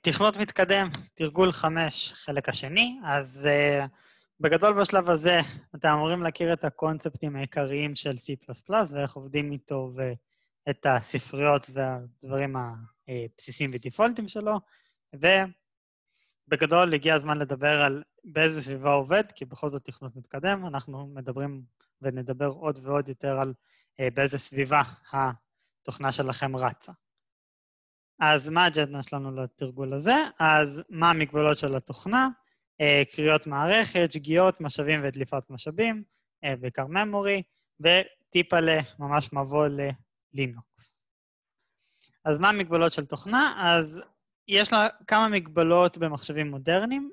תכנות מתקדם, תרגול 5, חלק השני, אז בגדול בשלב הזה אתם אמורים להכיר את הקונספטים העיקריים של C++ ואיך עובדים איתו ואת הספריות והדברים הבסיסיים ודיפולטים שלו, ובגדול הגיע הזמן לדבר על באיזה סביבה עובד, כי בכל זאת תכנות מתקדם, אנחנו מדברים ונדבר עוד ועוד יותר על באיזה סביבה התוכנה שלכם רצה. אז מה האג'נדה שלנו לתרגול הזה? אז מה המגבלות של התוכנה? קריאות מערכת, שגיאות, משאבים ודליפת משאבים, בעיקר memory, וטיפה ממש מבוא ללינוקס. אז מה המגבלות של תוכנה? אז יש לה כמה מגבלות במחשבים מודרניים.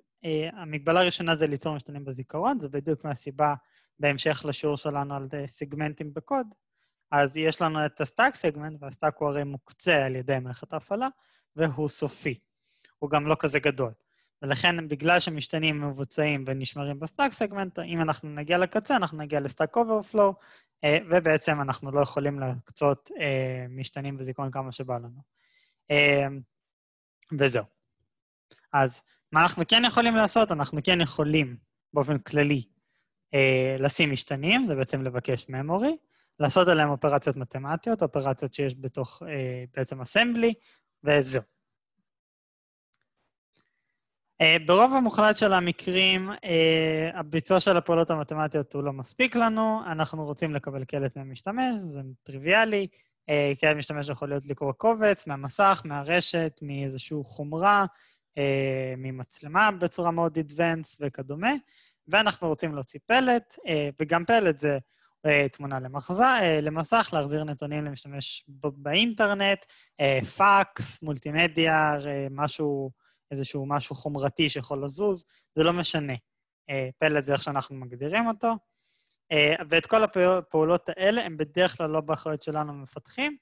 המגבלה הראשונה זה ליצור משתנים בזיכרון, זה בדיוק מהסיבה בהמשך לשיעור שלנו על סגמנטים בקוד. אז יש לנו את הסטאק סגמנט, והסטאק הוא הרי מוקצה על ידי מערכת ההפעלה, והוא סופי. הוא גם לא כזה גדול. ולכן, בגלל שמשתנים מבוצעים ונשמרים בסטאק סגמנט, אם אנחנו נגיע לקצה, אנחנו נגיע לסטאק אוברפלואו, ובעצם אנחנו לא יכולים להקצות משתנים בזיכרון כמה שבא לנו. וזהו. אז מה אנחנו כן יכולים לעשות? אנחנו כן יכולים, באופן כללי, לשים משתנים, זה בעצם לבקש memory, לעשות עליהם אופרציות מתמטיות, אופרציות שיש בתוך בעצם אסמבלי, וזהו. ברוב המוחלט של המקרים, הביצוע של הפעולות המתמטיות הוא לא מספיק לנו, אנחנו רוצים לקבל קלט מהמשתמש, זה טריוויאלי, קלט משתמש יכול להיות לקרוא קובץ, מהמסך, מהרשת, מאיזשהו חומרה, ממצלמה בצורה מאוד advanced וכדומה, ואנחנו רוצים להוציא פלט, וגם פלט זה תמונה למסך, להחזיר נתונים למשתמש באינטרנט, פאקס, מולטימדיה, איזשהו משהו חומרתי שיכול לזוז, זה לא משנה. פלט זה איך שאנחנו מגדירים אותו, ואת כל הפעולות האלה הם בדרך כלל לא באחריות שלנו מפתחים,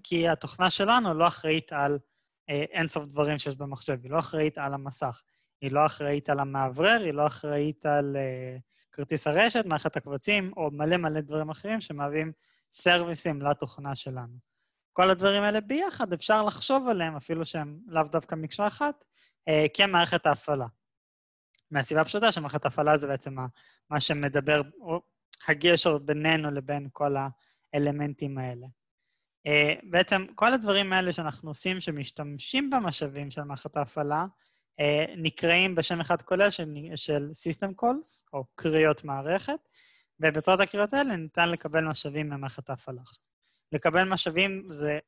כי התוכנה שלנו לא אחראית על אינסוף דברים שיש במחשב, היא לא אחראית על המסך, היא לא אחראית על המעברר, היא לא אחראית על כרטיס הרשת, מערכת הקבצים, או מלא דברים אחרים שמהווים סרוויסים לתוכנה שלנו. כל הדברים האלה ביחד אפשר לחשוב עליהם, אפילו שהם לאו דווקא מקשה אחת, כמערכת ההפעלה. מהסיבה הפשוטה שמערכת ההפעלה זה בעצם מה שמדבר, או הגשר בינינו לבין כל האלמנטים האלה. בעצם כל הדברים האלה שאנחנו עושים, שמשתמשים במשאבים של מערכת ההפעלה, נקראים בשם אחד כולל של System Calls, או קריאות מערכת, ובצורת הקריאות האלה ניתן לקבל משאבים ממערכת ההפעלה. לקבל משאבים זה,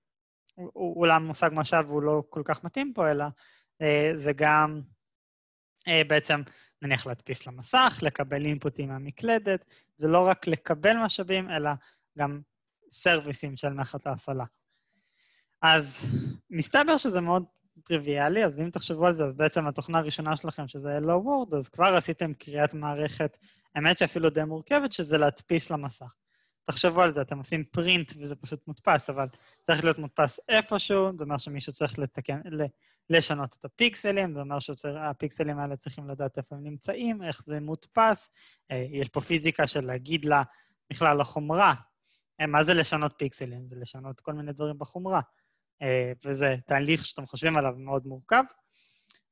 אולי מושג משאב הוא לא כל כך מתאים פה, אלא זה גם בעצם נניח להדפיס למסך, לקבל אינפוטים מהמקלדת, זה לא רק לקבל משאבים, אלא גם סרוויסים של מערכת ההפעלה. אז מסתבר שזה מאוד טריוויאלי, אז אם תחשבו על זה, אז בעצם התוכנה הראשונה שלכם, שזה Hello World, אז כבר עשיתם קריאת מערכת, האמת שאפילו די מורכבת, שזה להדפיס למסך. תחשבו על זה, אתם עושים פרינט וזה פשוט מודפס, אבל צריך להיות מודפס איפשהו, זה אומר שמישהו צריך לשנות את הפיקסלים, זה אומר שהפיקסלים האלה צריכים לדעת איפה הם נמצאים, איך זה מודפס, יש פה פיזיקה של להגיד לה, בכלל לחומרה, מה זה לשנות פיקסלים? זה לשנות כל מיני דברים בחומרה, וזה תהליך שאתם חושבים עליו מאוד מורכב.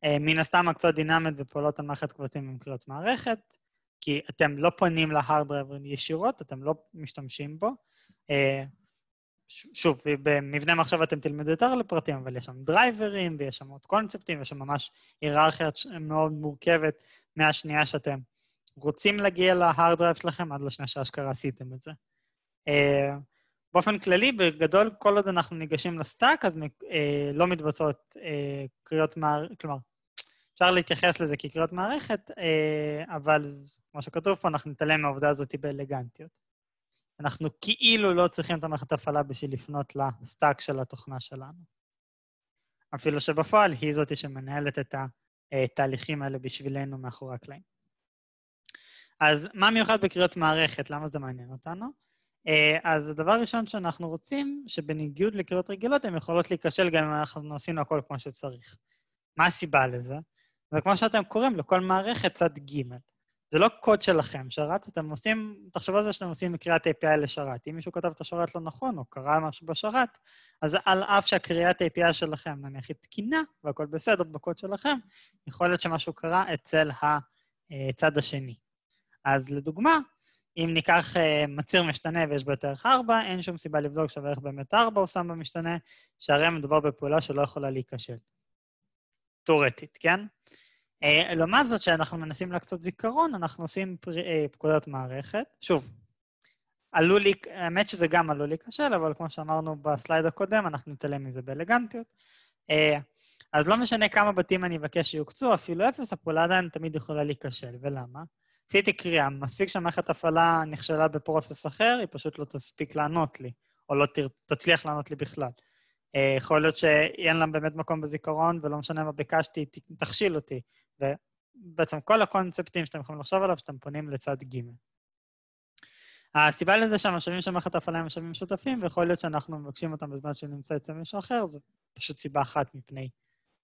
מן הסתם הקצות דינמית בפעולות על מערכת קבצים עם קריאות מערכת, כי אתם לא פונים להארד דרייבר ישירות, אתם לא משתמשים בו. שוב, במבנה מחשב אתם תלמדו יותר לפרטים, אבל יש שם דרייברים, ויש שם עוד קונספטים, ויש שם ממש היררכיה מאוד מורכבת מהשנייה שאתם רוצים להגיע להארד דרייב שלכם, עד לשנייה שאשכרה עשיתם את זה. באופן כללי, בגדול, כל עוד אנחנו ניגשים לסטאק, אז לא מתבצעות קריאות מערכת, כלומר, אפשר להתייחס לזה כקריאות מערכת, אבל כמו שכתוב פה, אנחנו נתעלם מהעובדה הזאת באלגנטיות. אנחנו כאילו לא צריכים את המערכת ההפעלה בשביל לפנות לסטאק של התוכנה שלנו. אפילו שבפועל היא זאת שמנהלת את התהליכים האלה בשבילנו מאחורי הקלעים. אז מה מיוחד בקריאות מערכת? למה זה מעניין אותנו? אז הדבר הראשון שאנחנו רוצים, שבניגוד לקריאות רגילות, הן יכולות להיכשל גם אם אנחנו עשינו הכל כמו שצריך. מה הסיבה לזה? וכמו שאתם קוראים, לכל מערכת צד ג'. זה לא קוד שלכם, שרת, אתם עושים, תחשבו על זה שאתם עושים קריאת API לשרת. אם מישהו כתב את השרת לא נכון, או קרא משהו בשרת, אז על אף שהקריאת API שלכם, נניח היא תקינה, והכל בסדר בקוד שלכם, יכול להיות שמשהו קרה אצל הצד השני. אז לדוגמה, אם ניקח מציר משתנה ויש בו את ערך 4, אין שום סיבה לבדוק שהערך באמת 4 הוא שם במשתנה, שהרי מדובר בפעולה שלא יכולה להיכשל. תיאורטית, כן? לעומת זאת, שאנחנו מנסים להקצות זיכרון, אנחנו עושים פקודת מערכת. שוב, האמת שזה גם עלול להיכשל, אבל כמו שאמרנו בסלייד הקודם, אנחנו נתעלם מזה באלגנטיות. אז לא משנה כמה בתים אני אבקש שיוקצו, אפילו 0, הפעולה עדיין תמיד יכולה להיכשל. ולמה? עשיתי קריאה, מספיק שהמערכת הפעלה נכשלה בפרוסס אחר, היא פשוט לא תספיק לענות לי, או לא תצליח לענות לי בכלל. יכול להיות שאין לה באמת מקום בזיכרון, ולא משנה מה ביקשתי, תכשיל אותי. ובעצם כל הקונספטים שאתם יכולים לחשוב עליו, שאתם פונים לצד ג'. הסיבה לזה שהמשאבים של מערכת ההפעלה הם משאבים משותפים, ויכול להיות שאנחנו מבקשים אותם בזמן שנמצא אצל מישהו אחר, זו פשוט סיבה אחת מפני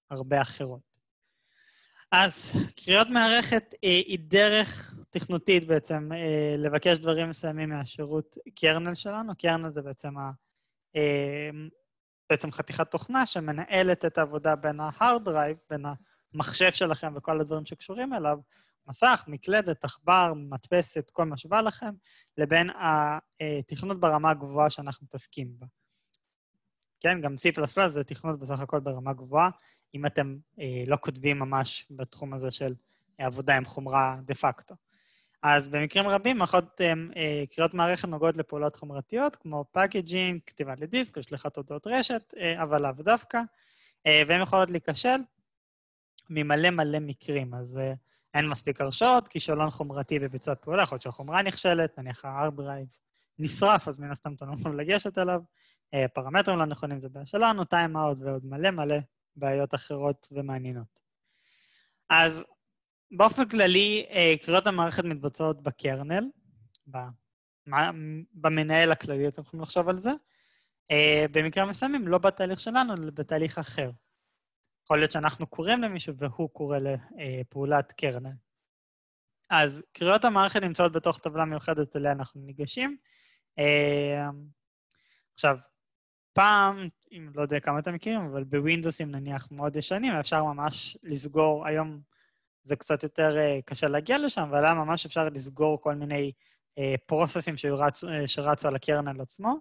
הרבה אחרות. אז קריאות מערכת היא דרך תכנותית בעצם לבקש דברים מסוימים מהשירות קרנל שלנו. קרנל זה בעצם חתיכת תוכנה שמנהלת את העבודה בין ה-hard drive, בין המחשב שלכם וכל הדברים שקשורים אליו, מסך, מקלדת, עכבר, מדפסת, כל מה שבא לכם, לבין התכנות ברמה הגבוהה שאנחנו מתעסקים בה. כן, גם C++ זה תכנות בסך הכל ברמה גבוהה, אם אתם לא כותבים ממש בתחום הזה של עבודה עם חומרה דה פקטו. אז במקרים רבים, קריאות מערכת נוגעות לפעולות חומרתיות, כמו פאקג'ינג, כתיבה לדיסק, או שליחת הודעות רשת, אבל לאו דווקא, והן יכולות להיכשל ממלא מלא מקרים. אז אין מספיק הרשאות, כישלון חומרתי בביצוע פעולה, יכול להיות שהחומרה נכשלת, נניח ה-hard drive נשרף, אז מן הסתם אתם לא יכולים לגשת אליו, פרמטרים לא נכונים, זה בעיה שלנו, time out ועוד מלא מלא בעיות אחרות ומעניינות. אז באופן כללי, קריאות המערכת מתבצעות בקרנל, במנהל הכללי, אתם יכולים לחשוב על זה. במקרה מסוימים, לא בתהליך שלנו, אלא בתהליך אחר. יכול להיות שאנחנו קוראים למישהו והוא קורא לפעולת קרנל. אז קריאות המערכת נמצאות בתוך טבלה מיוחדת אליה אנחנו ניגשים. עכשיו, פעם, אם לא יודע כמה אתם מכירים, אבל בווינדוסים נניח מאוד ישנים, אפשר ממש לסגור, היום זה קצת יותר קשה להגיע לשם, אבל היה ממש אפשר לסגור כל מיני פרוססים שרצו על הקרנל עצמו,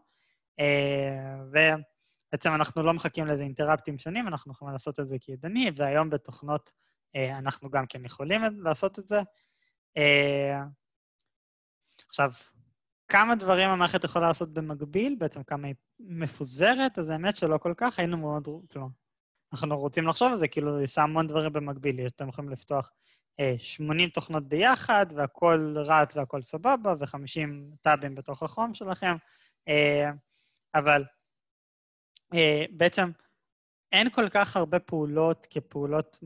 ובעצם אנחנו לא מחכים לאיזה אינטראפטים שונים, אנחנו יכולים לעשות את זה כידני, והיום בתוכנות אנחנו גם כן יכולים לעשות את זה. עכשיו, כמה דברים המערכת יכולה לעשות במקביל, בעצם כמה היא מפוזרת, אז האמת שלא כל כך, היינו מאוד, כלומר, אנחנו רוצים לחשוב על זה, כאילו, יש המון דברים במקביל, אתם יכולים לפתוח 80 תוכנות ביחד, והכל רץ והכל סבבה, ו50 טאבים בתוך החום שלכם, אבל בעצם אין כל כך הרבה פעולות כפעולות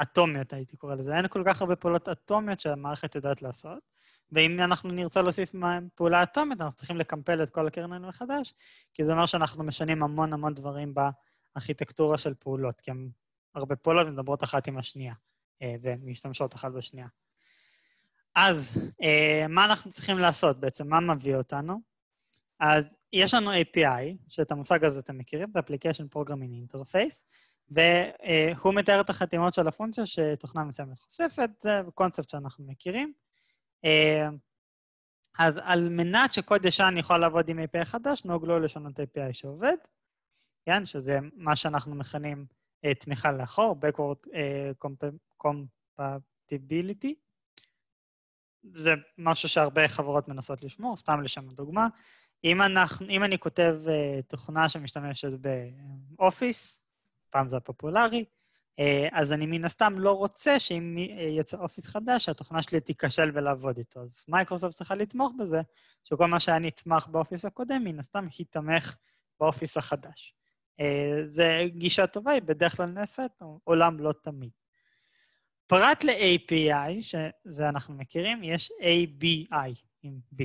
אטומיות, הייתי קורא לזה, אין כל כך הרבה פעולות אטומיות שהמערכת יודעת לעשות, ואם אנחנו נרצה להוסיף פעולה אטומית, אנחנו צריכים לקמפל את כל הקרנל מחדש, כי זה אומר שאנחנו משנים המון המון דברים בארכיטקטורה של פעולות, כי הן הרבה פעולות מדברות אחת עם השנייה, ומשתמשות אחת בשנייה. אז מה אנחנו צריכים לעשות בעצם? מה מביא אותנו? אז יש לנו API, שאת המושג הזה אתם מכירים, זה Application Programming Interface, והוא מתאר את החתימות של הפונקציה שתוכנה מסוימת חושפת, זה קונספט שאנחנו מכירים. אז על מנת שקוד ישן יכול לעבוד עם API חדש, נהוג לו לשנות API שעובד, כן, שזה מה שאנחנו מכנים תמיכה לאחור, Backward Compatibility. זה משהו שהרבה חברות מנסות לשמור, סתם לשם דוגמה. אם אני כותב תוכנה שמשתמשת באופיס, פעם זה הפופולרי, אז אני מן הסתם לא רוצה שאם יצא אופיס חדש, שהתוכנה שלי תיכשל ולעבוד איתו. אז מייקרוסופט צריכה לתמוך בזה, שכל מה שאני אתמך באופיס הקודם, מן הסתם יתמך באופיס החדש. זה גישה טובה, היא בדרך כלל נעשית, עולם לא תמיד. פרט ל-API, שזה אנחנו מכירים, יש ABI עם B.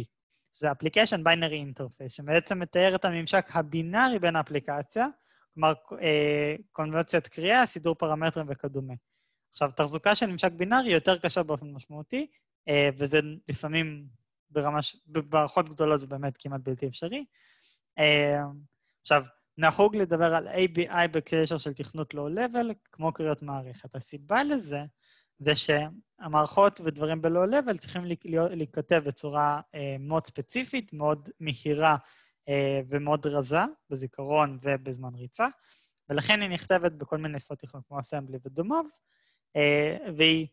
שזה Application Binary Interface, שבעצם מתאר את הממשק הבינארי בין האפליקציה, כלומר, קונברסיית קריאה, סידור פרמטרים וכדומה. עכשיו, תחזוקה של ממשק בינארי יותר קשה באופן משמעותי, וזה לפעמים במערכות גדולות זה באמת כמעט בלתי אפשרי. עכשיו, נהוג לדבר על ABI בקשר של תכנות לואו-לבל, כמו קריאות מערכת. הסיבה לזה, זה שהמערכות ודברים בלואו-לבל צריכים להיכתב בצורה מאוד ספציפית, מאוד מהירה ומאוד רזה, בזיכרון ובזמן ריצה, ולכן היא נכתבת בכל מיני שפות תכנות כמו אסמבלי ודומיו, והיא,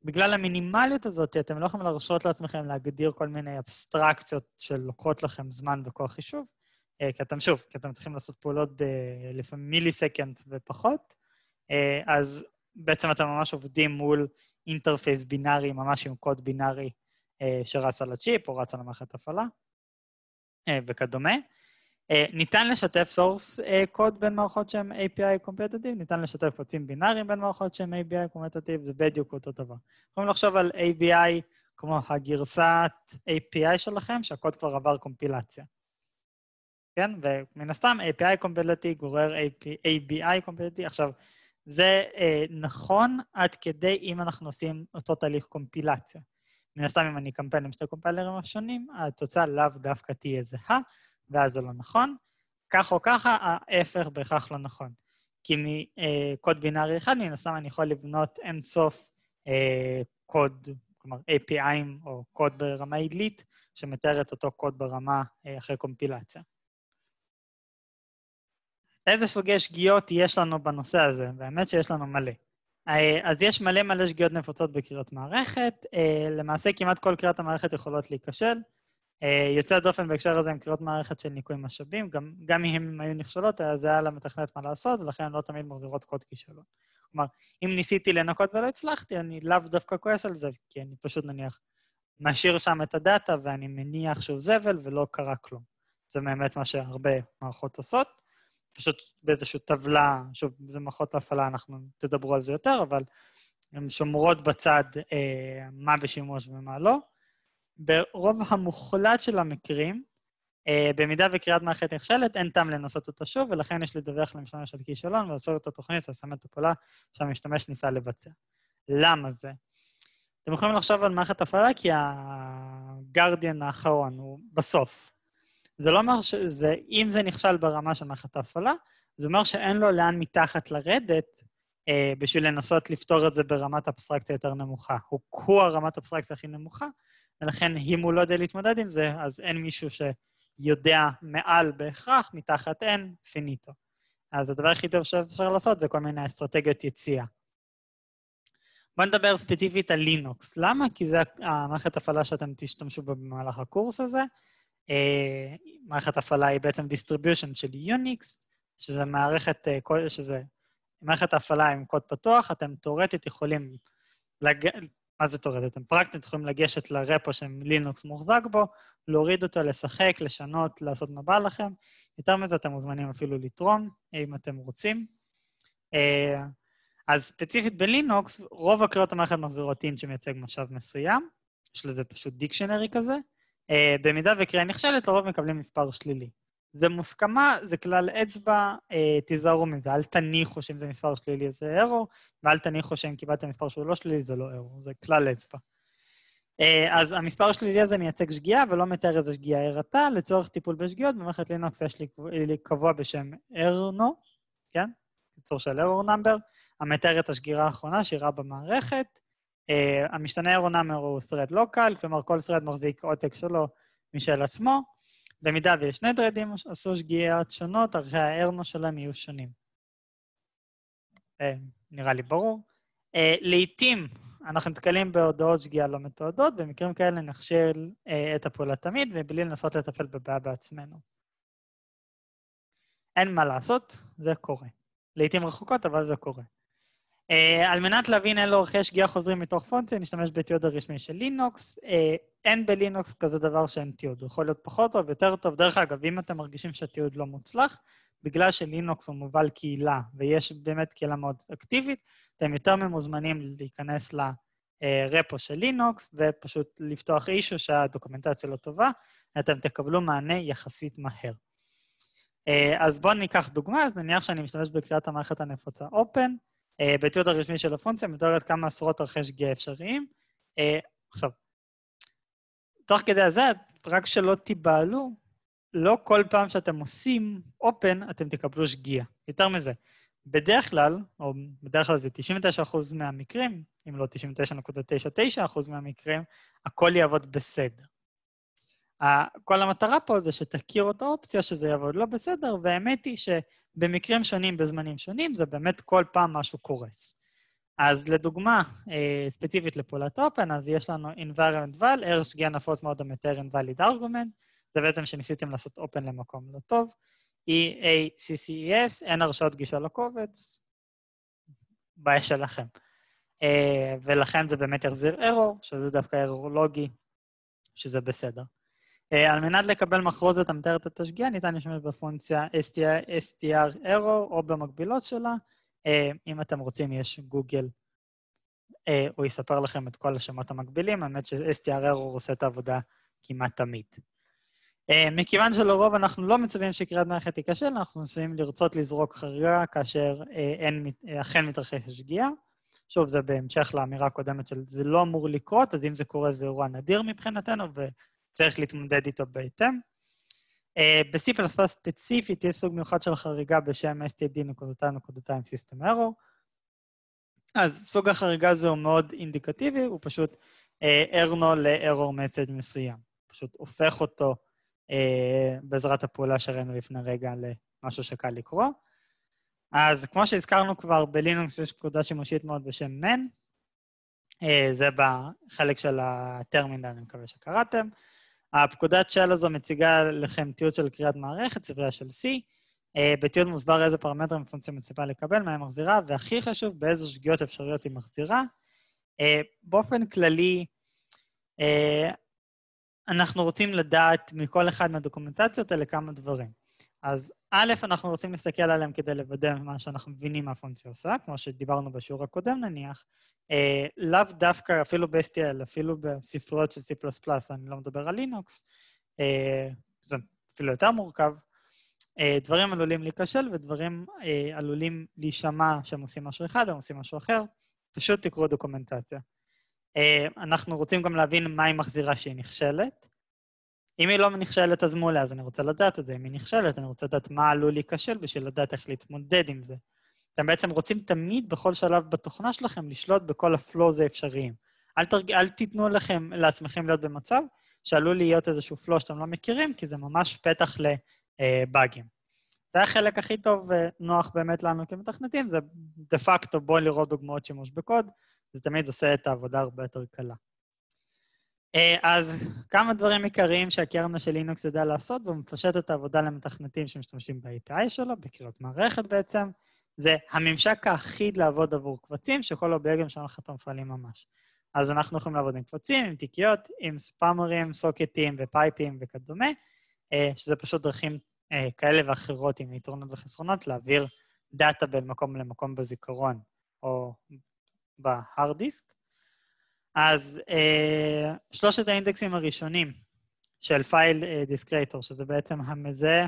בגלל המינימליות הזאת, אתם לא יכולים להרשות לעצמכם להגדיר כל מיני אבסטרקציות שלוקחות לכם זמן וכוח חישוב, כי אתם צריכים לעשות פעולות לפעמים מיליסקנד ופחות, אז בעצם אתם ממש עובדים מול אינטרפייס בינארי, ממש עם קוד בינארי שרץ על הצ'יפ או רץ על המערכת הפעלה, וכדומה. ניתן לשתף סורס קוד בין מערכות שהן API competitive, ניתן לשתף קבצים בינאריים בין מערכות שהן API competitive, זה בדיוק אותו דבר. יכולים לחשוב על API כמו הגרסת API שלכם, שהקוד כבר עבר קומפילציה. כן? ומן הסתם API competitive גורר ABI competitive. עכשיו, זה נכון עד כדי אם אנחנו עושים אותו תהליך קומפילציה. מן הסתם אם אני קמפיין עם שתי קומפיילרים השונים, התוצאה לאו דווקא תהיה זהה, ואז זה לא נכון. כך או ככה, ההפך בהכרח לא נכון. כי מקוד בינארי אחד, מן הסתם אני יכול לבנות אינסוף קוד, כלומר API'ים או קוד ברמה עילית, שמתאר את אותו קוד ברמה אחרי קומפילציה. איזה סוגי שגיאות יש לנו בנושא הזה? באמת שיש לנו מלא. אז יש מלא שגיאות נפוצות בקריאות מערכת. למעשה כמעט כל קריאת המערכת יכולות להיכשל. יוצא דופן בהקשר הזה עם קריאות מערכת של ניקוי משאבים, גם אם הם היו נכשלות, אז היה למתכנת מה לעשות, ולכן לא תמיד מחזירות קוד כישלון. כלומר, אם ניסיתי לנקות ולא הצלחתי, אני לאו דווקא כועס על זה, כי אני פשוט נניח משאיר שם את הדאטה, ואני מניח שהוא זבל ולא קרה כלום. זה באמת מה שהרבה מערכות עושות. פשוט באיזושהי טבלה, שוב, זה מערכות להפעלה, אנחנו תדברו על זה יותר, אבל הן שומרות בצד מה בשימוש ומה לא. ברוב המוחלט של המקרים, במידה וקריאת מערכת נכשלת, אין טעם לנסות אותה שוב, ולכן יש לדווח למשתמש על כישלון, ולעשות את התוכנית ולסמן את הפעולה שהמשתמש ניסה לבצע. למה זה? אתם יכולים לחשוב על מערכת הפעלה, כי הגרדיאן האחרון הוא בסוף. זה לא אומר שזה, אם זה נכשל ברמה של מערכת ההפעלה, זה אומר שאין לו לאן מתחת לרדת, בשביל לנסות לפתור את זה ברמת אבסטרקציה יותר נמוכה. הוא הרמת אבסטרקציה הכי נמוכה, ולכן אם הוא לא יודע להתמודד עם זה, אז אין מישהו שיודע מעל בהכרח, מתחת אין, פיניטו. אז הדבר הכי טוב שאפשר לעשות זה כל מיני אסטרטגיות יציאה. בואו נדבר ספציפית על לינוקס. למה? כי זה המערכת הפעלה שאתם תשתמשו בה במהלך הקורס הזה. מערכת הפעלה היא בעצם distribution של יוניקס, שזה מערכת הפעלה עם קוד פתוח, אתם תיאורטית יכולים, מה זה תיאורטית? אתם פרקטית יכולים לגשת לרפו שלינוקס מוחזק בו, להוריד אותו, לשחק, לשנות, לעשות מה בא לכם. יותר מזה אתם מוזמנים אפילו לתרום, אם אתם רוצים. אז ספציפית בלינוקס, רוב הקריאות המערכת מחזירות אינט שמייצג משאב מסוים, יש לזה פשוט דיקשנרי כזה, במידה וקריאה נכשלת, לרוב מקבלים מספר שלילי. זה מוסכמה, זה כלל אצבע, תיזהרו מזה, אל תניחו שאם זה מספר שלילי זה אירור, ואל תניחו שאם קיבלתם מספר שהוא לא שלילי זה לא אירור, זה כלל אצבע. אז המספר השלילי הזה מייצג שגיאה, ולא מתאר איזה שגיאה הראתה, לצורך טיפול בשגיאות, במערכת לינוקס יש לי קבוע בשם ארנו, כן? קיצור של error number, המתאר את השגיאה האחרונה שאירעה במערכת, המשתנה error number הוא thread local, כלומר כל thread מחזיק עותק שלו משל עצמו, במידה ויש שני threadים עשו שגיאות שונות, ערכי הארנו שלהם יהיו שונים. נראה לי ברור. לעתים אנחנו נתקלים בהודעות שגיאה לא מתועדות, במקרים כאלה נכשיל את הפעולה תמיד, ובלי לנסות לטפל בבעיה בעצמנו. אין מה לעשות, זה קורה. לעתים רחוקות, אבל זה קורה. על מנת להבין אילו ערכי שגיאה חוזרים מתוך פונקציה, נשתמש בתיעוד הרשמי של לינוקס. אין בלינוקס כזה דבר שאין תיעוד, הוא יכול להיות פחות טוב, יותר טוב. דרך אגב, אם אתם מרגישים שהתיעוד לא מוצלח, בגלל שלינוקס הוא מובל קהילה, ויש באמת קהילה מאוד אקטיבית, אתם יותר ממוזמנים להיכנס לרפו של לינוקס, ופשוט לפתוח אישו שהדוקומנטציה לא טובה, אתם תקבלו מענה יחסית מהר. אז בואו ניקח דוגמה, אז נניח שאני משתמש בקריאת המערכת הנפוצה Open, באיתות הרשמי של הפונקציה מתוארת כמה עשרות ערכי שגיאה אפשריים. עכשיו, תוך כדי הזה, רק שלא תיבהלו, לא כל פעם שאתם עושים open, אתם תקבלו שגיאה. יותר מזה, בדרך כלל זה 99% מהמקרים, אם לא 99.99% מהמקרים, הכל יעבוד בסדר. כל המטרה פה זה שתכירו את האופציה שזה יעבוד לא בסדר, והאמת היא שבמקרים שונים, בזמנים שונים, זה באמת כל פעם משהו קורס. אז לדוגמה, ספציפית לפעולת open, אז יש לנו environment val, ערך שגיאה נפוץ מאוד המתאר invalid argument, זה בעצם שניסיתם לעשות open למקום לא טוב, EACCES, אין הרשאות גישה לקובץ, בעיה שלכם. ולכן זה באמת יחזיר error, שזה דווקא error לוגי, שזה בסדר. על מנת לקבל מחרוזת המתארת את השגיאה, ניתן להשתמש בפונקציה str error או במקבילות שלה. אם אתם רוצים, יש גוגל, הוא יספר לכם את כל השמות המקבילים, האמת ש-str error עושה את העבודה כמעט תמיד. מכיוון שלרוב אנחנו לא מצווים שקריאת מערכת תיכשל, אנחנו נסים לרצות לזרוק חריגה כאשר אכן מתרחש שגיאה. שוב, זה בהמשך לאמירה הקודמת של זה לא אמור לקרות, אז אם זה קורה זה אירוע נדיר מבחינתנו, וצריך להתמודד איתו בהתאם. ב-C++ ספציפית יש סוג מיוחד של חריגה בשם std:/System error. אז סוג החריגה הזה הוא מאוד אינדיקטיבי, הוא פשוט error ל-error message מסוים. פשוט הופך אותו בעזרת הפעולה שראינו לפני רגע למשהו שקל לקרוא. אז כמו שהזכרנו כבר, בלינוקס יש פקודה שימושית מאוד בשם man, זה בחלק של הטרמינל, אני מקווה שקראתם. הפקודת של הזו מציגה לכם תיעוד של קריאת מערכת, ספרייה של C, בתיעוד מוסבר איזה פרמטרים פונקציה מצפה לקבל, מה היא מחזירה, והכי חשוב, באיזו שגיאות אפשריות היא מחזירה. באופן כללי, אנחנו רוצים לדעת מכל אחד מהדוקומנטציות האלה כמה דברים. אז א', אנחנו רוצים להסתכל עליהם כדי לוודא מה שאנחנו מבינים מה הפונקציה עושה, כמו שדיברנו בשיעור הקודם נניח, לאו דווקא אפילו ב-STL, אפילו בספריות של C++, ואני לא מדבר על לינוקס, זה אפילו יותר מורכב, דברים עלולים להיכשל ודברים עלולים להישמע שהם עושים משהו אחד, הם עושים משהו אחר, פשוט תקראו דוקומנטציה. אנחנו רוצים גם להבין מה היא מחזירה שהיא נכשלת. אם היא לא נכשלת, אז מעולה, אז אני רוצה לדעת את זה. אם היא נכשלת, אני רוצה לדעת מה עלול להיכשל בשביל לדעת איך להתמודד עם זה. אתם בעצם רוצים תמיד בכל שלב בתוכנה שלכם לשלוט בכל הפלוז האפשריים. אל תיתנו לעצמכם להיות במצב שעלול להיות איזשהו פלו שאתם לא מכירים, כי זה ממש פתח לבאגים. והחלק הכי טוב ונוח באמת לנו כמתכנתים, זה דה פקטו בוא לראות דוגמאות שימוש בקוד, זה תמיד עושה את העבודה הרבה יותר קלה. אז כמה דברים עיקריים שהקרן של לינוקס יודע לעשות, והוא מפשט את העבודה למתכנתים שמשתמשים ב-API שלו, בקריאות מערכת בעצם, זה הממשק האחיד לעבוד עבור קבצים, שכל אובייקטים שאנחנו מפעלים ממש. אז אנחנו יכולים לעבוד עם קבצים, עם תיקיות, עם ספאמרים, סוקטים ופייפים וכדומה, שזה פשוט דרכים כאלה ואחרות עם יתרונות וחסרונות, להעביר דאטה בין מקום למקום בזיכרון או בהארד דיסק. אז שלושת האינדקסים הראשונים של פייל דיסקרטור, שזה בעצם המזהה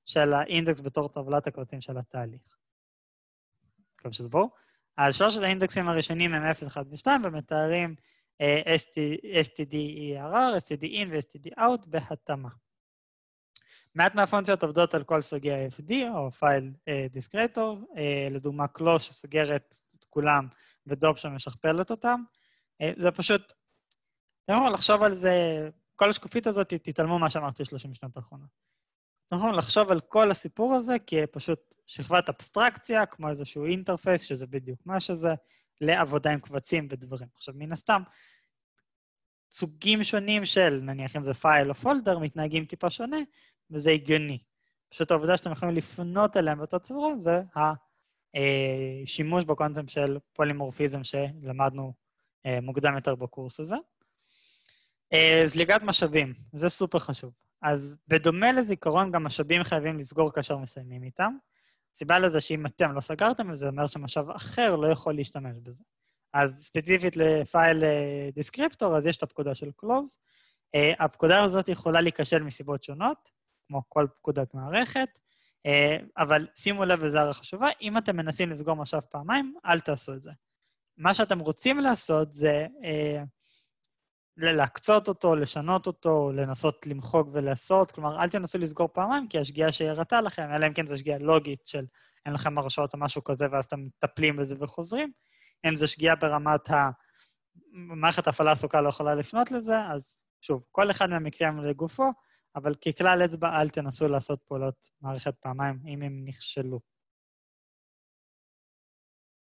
של האינדקס בתור טבלת הקבצים של התהליך. מקווה שזה ברור. אז שלושת האינדקסים הראשונים הם 0, 1 ו-2, ומתארים std_err, std_in ו-std_out בהתאמה. מעט מהפונקציות עובדות על כל סוגי ה-FD, או פייל דיסקרטור, לדוגמה קלוס שסוגרת את כולם ודופ שמשכפלת אותם. זה פשוט, אתם יכולים לחשוב על זה, כל השקופית הזאת תתעלמו מה שאמרתי 30 שנות האחרונות. אתם יכולים לחשוב על כל הסיפור הזה כפשוט שכבת אבסטרקציה, כמו איזשהו אינטרפייס, שזה בדיוק מה שזה, לעבודה עם קבצים ודברים. עכשיו, מן הסתם, סוגים שונים של, נניח אם זה פייל או פולדר, מתנהגים טיפה שונה, וזה הגיוני. פשוט העבודה שאתם יכולים לפנות אליהם באותה צורה, זה השימוש בקונספט של פולימורפיזם שלמדנו מוקדם יותר בקורס הזה. זליגת משאבים, זה סופר חשוב. אז בדומה לזיכרון, גם משאבים חייבים לסגור כאשר מסיימים איתם. הסיבה לזה שאם אתם לא סגרתם, זה אומר שמשאב אחר לא יכול להשתמש בזה. אז ספציפית לפייל דיסקריפטור, אז יש את הפקודה של close. הפקודה הזאת יכולה להיכשל מסיבות שונות, כמו כל פקודת מערכת. אבל שימו לב, וזו הערה חשובה, אם אתם מנסים לסגור משאב פעמיים, אל תעשו את זה. מה שאתם רוצים לעשות זה להקצות אותו, לשנות אותו, לנסות למחוק ולעשות, כלומר, אל תנסו לסגור פעמיים, כי השגיאה שהראתה לכם, אלא אם כן זו שגיאה לוגית של אין לכם הרשאות או משהו כזה, ואז אתם מטפלים בזה וחוזרים. אם זו שגיאה ברמת מערכת ההפעלה עסוקה לא יכולה לפנות לזה, אז שוב, כל אחד מהמקרים לגופו, אבל ככלל אצבע אל תנסו לעשות פעולות מערכת פעמיים, אם הם נכשלו.